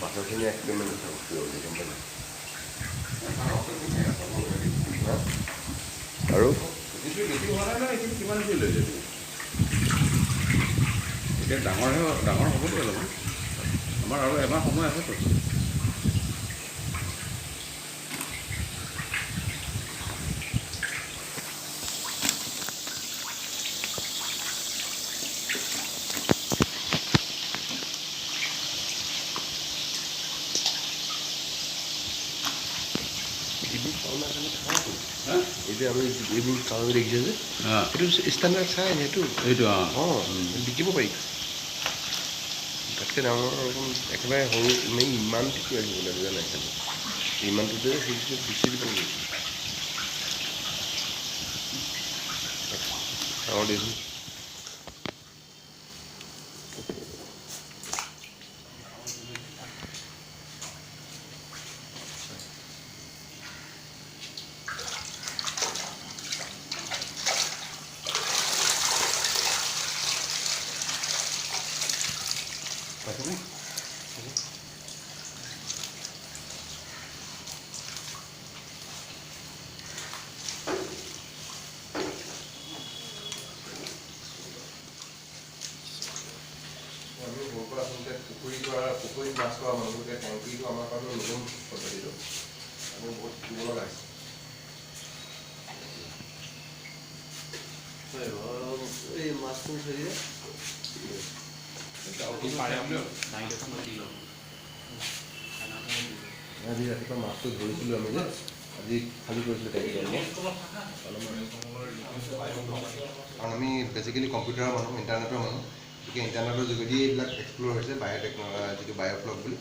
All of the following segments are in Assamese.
পাছৰখিনি এক্সপেৰিমেণ্ট আছে বস্তু গম পাইছে আৰু কিমান লৈ এতিয়া ডাঙৰ হ'বতো অলপমান আমাৰ আৰু এমাহ সময় আছেতো এতিয়া আমি এইবোৰ চাউল দেখিছে যে সেইটো ষ্টেণ্ডাৰ্ড চাই সেইটো বিকিব পাৰি তাতকৈ ডাঙৰ একেবাৰে সৰু ইমান ঠিক ৰাখিব লাগে জানে ইমানটোতে সেইটো বেছি দিব লাগিব ডাঙৰ দেখিছোঁ পাইছেনে আমি সৰুৰ পৰা আচলতে পুখুৰীত মাছ কৰা মানুহবোৰে টেংকিটো আমাৰ কাৰণে নতুন পদ্ধতিটো আমি বহুত শিকিব লগা আছে এই মাছটো ধৰিলে আজি ৰাতিপুৱা মাছটো ধৰিছিলোঁ আমি যে আজি খালী কৰিছিলোঁ কাৰণ আমি বেচিকেলি কম্পিউটাৰৰ মানুহ ইণ্টাৰনেটৰ মানুহ গতিকে ইণ্টাৰনেটৰ যোগেদি এইবিলাক এক্সপ্ল'ৰ হৈছে যিটো বায়'ফ্লক বুলি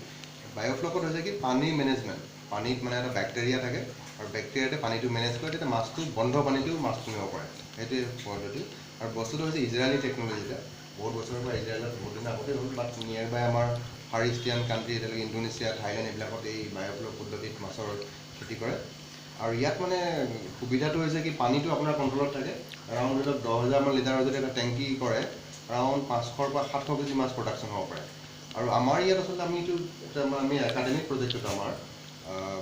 বায়'ফ্লকত হৈছে কি পানী মেনেজমেণ্ট পানীত মানে এটা বেক্টেৰিয়া থাকে আৰু বেক্টেৰিয়াতে পানীটো মেনেজ কৰে তেতিয়া মাছটো বন্ধ পানীটো মাছ পুহিব পাৰে সেইটোৱে পদ্ধতি আৰু বস্তুটো হৈছে ইজৰাইলী টেকন'লজি এটা বহুত বছৰৰ পৰা ইজৰাইলত বহুত দিন আগতে হ'ল বাট নিয়াৰ বাই আমাৰ ফাৰ ইষ্টিয়ান কাণ্ট্ৰি এতিয়ালৈকে ইণ্ডোনেছিয়া থাইলেণ্ড এইবিলাকত এই বায়'ফ্লক পদ্ধতিত মাছৰ খেতি কৰে আৰু ইয়াত মানে সুবিধাটো হৈছে কি পানীটো আপোনাৰ কণ্ট্ৰলত থাকে এৰাউণ্ড ধৰি লওক 10,000 লিটাৰৰ যদি এটা টেংকি কৰে এৰাউণ্ড 500 পৰা 700 কেজি মাছ প্ৰডাকশ্যন হ'ব পাৰে আৰু আমাৰ ইয়াত আচলতে আমি একাডেমিক প্ৰজেক্টটো আমাৰ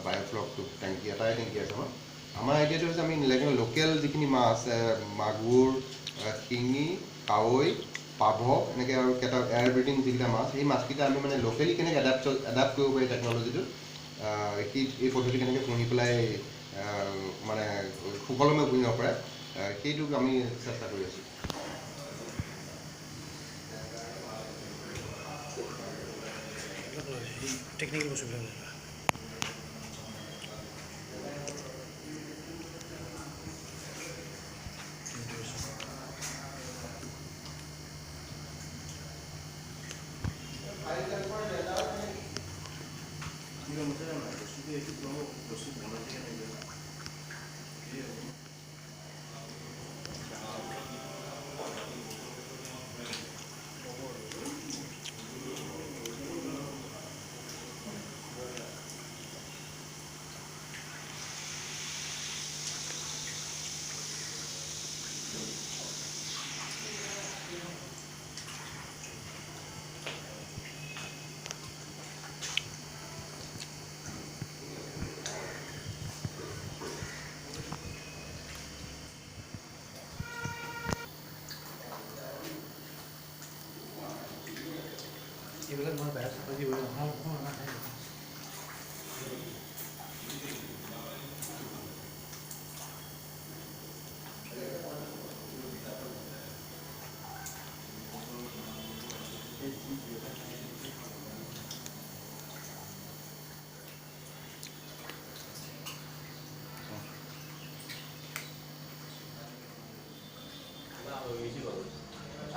বায়'ফ্লকটো টেংকি এটাই টেংকি আছে আমাৰ আইডিয়াটো হৈছে আমি লোকেল যিখিনি মাছ মাগুৰ শিঙি কাৱৈ পাভ এনেকৈ আৰু এয়াৰ ব্ৰিডিং যিকেইটা মাছ সেই মাছকেইটা আমি মানে লোকেলি কেনেকৈ এডাপ্ট কৰিব পাৰি টেকন'লজিটো এই পদ্ধতি কেনেকৈ পুহি পেলাই মানে সুকলমে পুহিব পাৰে সেইটোক আমি চেষ্টা কৰি আছোঁ টেকনিকেল বস্তুবিলাক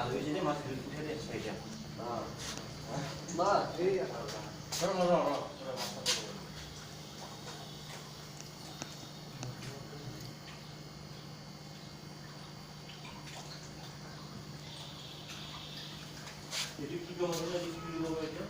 আলহীজনী মাছ ধৰি পঠিয়াই দিয়ে চাৰিটা বা এই এইটো কি কৰিব লাগে কি কৰিব লাগে এতিয়া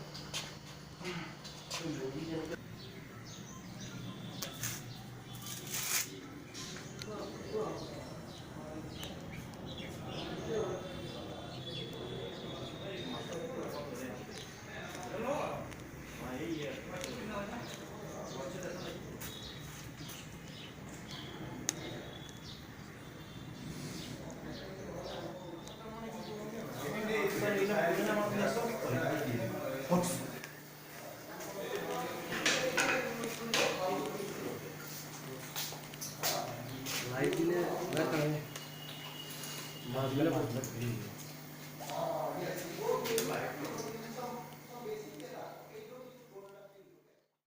লাইট দিলে মাছবিলাক